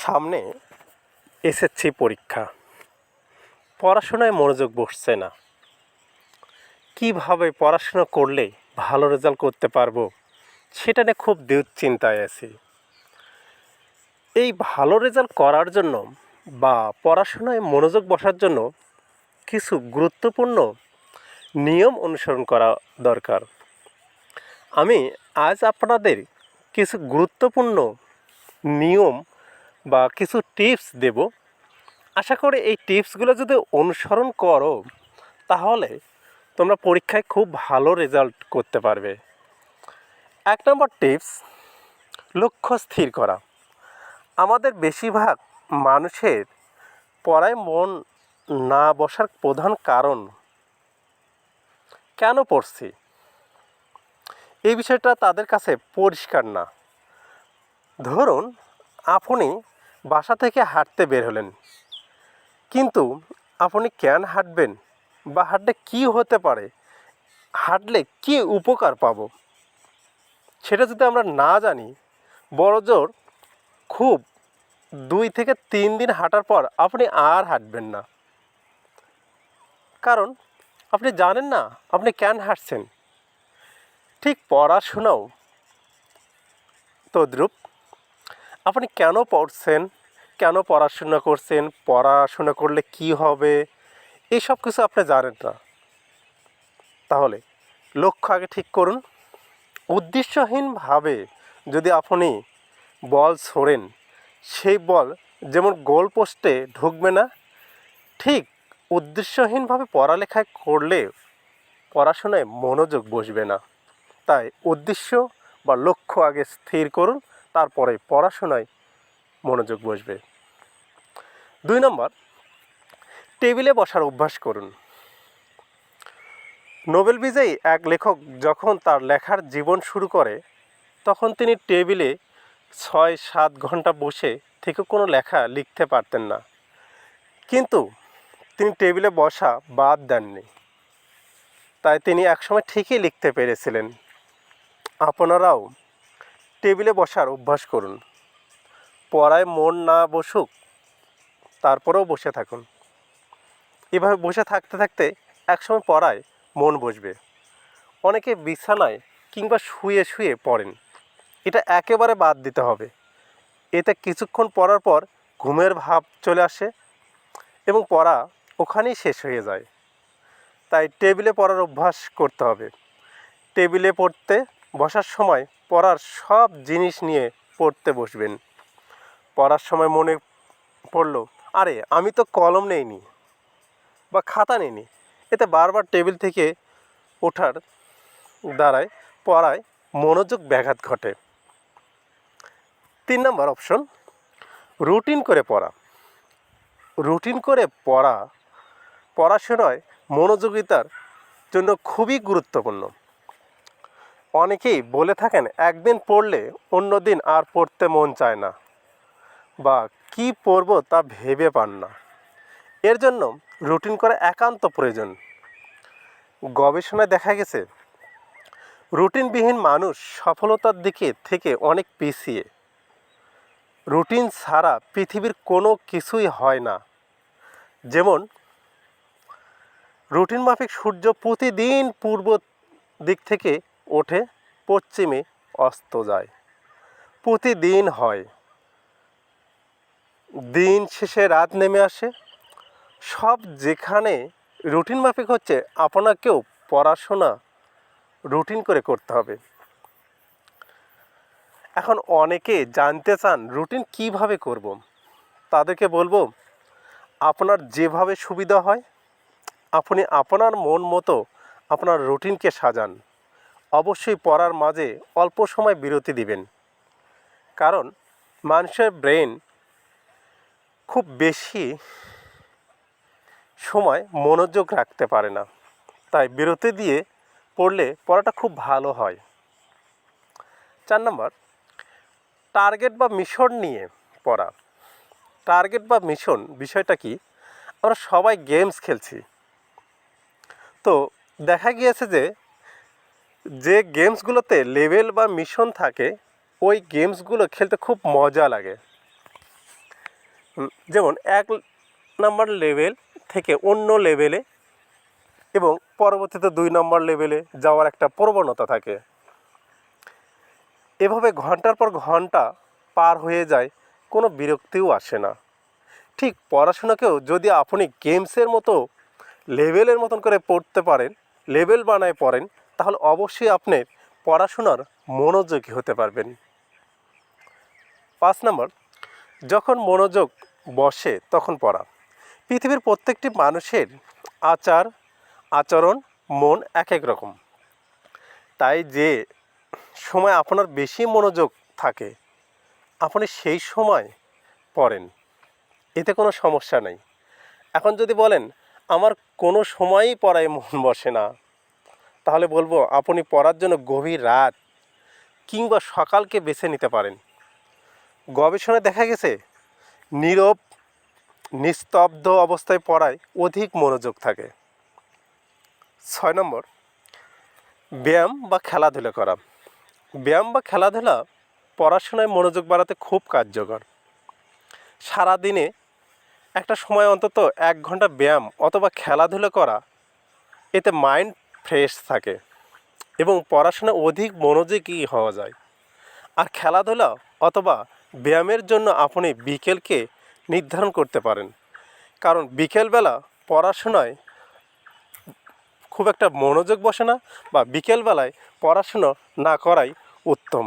সামনে এসএসসি পরীক্ষা, পড়াশোনায় মনোযোগ বসছে না। কিভাবে পড়াশোনা করলে ভালো রেজাল্ট করতে পারবো সেটা নিয়ে খুব দুশ্চিন্তায় আছি। এই ভালো রেজাল্ট করার জন্য বা পড়াশোনায় মনোযোগ বসার জন্য কিছু গুরুত্বপূর্ণ নিয়ম অনুসরণ করা দরকার। আমি আজ আপনাদের কিছু গুরুত্বপূর্ণ নিয়ম বা কিছু টিপস দেব। আশা করি এই টিপসগুলো যদি অনুসরণ করো তাহলে তোমরা পরীক্ষায় খুব ভালো রেজাল্ট করতে পারবে। 1 নম্বর টিপস, লক্ষ্য স্থির করা। আমাদের বেশিরভাগ মানুষের পড়ায় মন না বসার প্রধান কারণ কেন পড়ছি এই বিষয়টা তাদের কাছে পরিষ্কার না। ধরুন আপনি বাসা থেকে হাঁটতে বের হলেন, কিন্তু আপনি কেন হাঁটবেন বা হাঁটলে কী হতে পারে, হাঁটলে কী উপকার পাবো সেটা যদি আমরা না জানি, বড়জোর খুব 2 থেকে 3 দিন হাঁটার পর আপনি আর হাঁটবেন না। কারণ আপনি জানেন না আপনি কেন হাঁটছেন। ঠিক পড়াশোনাও তদ্রূপ। আপনি কেন পড়ছেন, কেন পড়াশোনা করছেন, পড়াশোনা করলে কি হবে, এইসব কিছু আপনি জানেন না। তাহলে লক্ষ্য আগে ঠিক করুন। উদ্দেশ্যহীনভাবে যদি আপনি বল ছোড়েন, সেই বল যেমন গোল পোস্টে ঢুকবে না, ঠিক উদ্দেশ্যহীনভাবে পড়ালেখা করলে পড়াশোনায় মনোযোগ বসবে না। তাই উদ্দেশ্য বা লক্ষ্য আগে স্থির করুন, তারপরে পড়াশোনায় মনোযোগ বসবে। 2 নম্বর, টেবিলে বসার অভ্যাস করুন। নোবেল বিজয়ী এক লেখক যখন তার লেখার জীবন শুরু করে তখন তিনি টেবিলে 6-7 ঘন্টা বসে থেকে কোনো লেখা লিখতে পারতেন না, কিন্তু তিনি টেবিলে বসা বাদ দেননি। তাই তিনি একসময় ঠিকই লিখতে পেরেছিলেন। আপনারাও টেবিলে বসার অভ্যাস করুন। পড়ায় মন না বসুক, তারপরেও বসে থাকুন। এভাবে বসে থাকতে থাকতে একসময় পড়ায় মন বসবে। অনেকে বিছানায় কিংবা শুয়ে শুয়ে পড়েন, এটা একেবারে বাদ দিতে হবে। এতে কিছুক্ষণ পড়ার পর ঘুমের ভাব চলে আসে এবং পড়া ওখানেই শেষ হয়ে যায়। তাই টেবিলে পড়ার অভ্যাস করতে হবে। টেবিলে পড়তে বসার সময় পড়ার সব জিনিস নিয়ে পড়তে বসবেন। পড়ার সময় মনে পড়লো, আরে আমি তো কলম নেইনি বা খাতা নেইনি, এতে বারবার টেবিল থেকে ওঠার দ্বারায় পড়ায় মনোযোগ ব্যাঘাত ঘটে। 3 নম্বর অপশন, রুটিন করে পড়া। রুটিন করে পড়া পড়াশোনায় মনোযোগিতার জন্য খুবই গুরুত্বপূর্ণ। অনেকেই বলে থাকেন একদিন পড়লে অন্য দিন আর পড়তে মন চায় না বা কি পড়ব তা ভেবে পান না। এর জন্য রুটিন করা একান্ত প্রয়োজন। গবেষণায় দেখা গেছে রুটিনবিহীন মানুষ সফলতার দিকে থেকে অনেক পিছিয়ে। রুটিন ছাড়া পৃথিবীর কোনো কিছুই হয় না। যেমন রুটিন মাফিক সূর্য প্রতিদিন পূর্ব দিক থেকে ওঠে, পশ্চিমে অস্ত যায়, প্রতিদিন হয়। দিন শেষে রাত নেমে আসে। সব যেখানে রুটিন মাফিক হচ্ছে, আপনাকেও পড়াশোনা রুটিন করে করতে হবে। এখন অনেকে জানতে চান রুটিন কিভাবে করব। তাদেরকে বলবো, আপনার যেভাবে সুবিধা হয় আপনি আপনার মন মতো আপনার রুটিনকে সাজান। অবশ্যই পড়ার মাঝে অল্প সময় বিরতি দিবেন, কারণ মানুষের ব্রেন খুব বেশি সময় মনোযোগ রাখতে পারে না। তাই বিরতি দিয়ে পড়লে পড়াটা খুব ভালো হয়। 4 নম্বর, টার্গেট বা মিশন নিয়ে পড়া। টার্গেট বা মিশন বিষয়টা কি? আমরা সবাই গেমস খেলছি, তো দেখা গিয়েছে যে গেমসগুলোতে লেভেল বা মিশন থাকে ওই গেমসগুলো খেলতে খুব মজা লাগে। যেমন 1 নম্বর লেভেল থেকে অন্য লেভেলে এবং পরবর্তীতে 2 নম্বর লেভেলে যাওয়ার একটা প্রবণতা থাকে। এভাবে ঘন্টার পর ঘন্টা পার হয়ে যায়, কোনো বিরক্তিও আসে না। ঠিক পড়াশোনাকেও যদি আপনি গেমসের মতো লেভেলের মতন করে পড়তে পারেন, লেভেল বানায় পড়েন, তাহলে অবশ্যই আপনি পড়াশোনার মনোযোগী হতে পারবেন। 5 নম্বর, যখন মনোযোগ বসে তখন পড়া। পৃথিবীর প্রত্যেকটি মানুষের আচরণ, মন এক এক রকম। তাই যে সময় আপনার বেশি মনোযোগ থাকে আপনি সেই সময় পড়েন, এতে কোনো সমস্যা নেই। এখন যদি বলেন আমার কোনো সময়ই পড়ায় মন বসে না, তাহলে বলবো আপনি পড়ার জন্য গভীর রাত কিংবা সকালকে বেছে নিতে পারেন। গবেষণায় দেখা গেছে নীরব নিস্তব্ধ অবস্থায় পড়ায় অধিক মনোযোগ থাকে। 6 নম্বর, ব্যায়াম বা খেলাধুলা করা। ব্যায়াম বা খেলাধুলা পড়াশোনায় মনোযোগ বাড়াতে খুব কার্যকর। সারাদিনে একটা সময় অন্তত 1 ঘন্টা ব্যায়াম অথবা খেলাধুলা করা, এতে মাইন্ড ফ্রেশ থাকে এবং পড়াশোনায় অধিক মনোযোগী হওয়া যায়। আর খেলাধুলা অথবা ব্যায়ামের জন্য আপনি বিকেলকে নির্ধারণ করতে পারেন, কারণ বিকেলবেলা পড়াশোনায় খুব একটা মনোযোগ বসে না, বা বিকেলবেলায় পড়াশুনো না করাই উত্তম।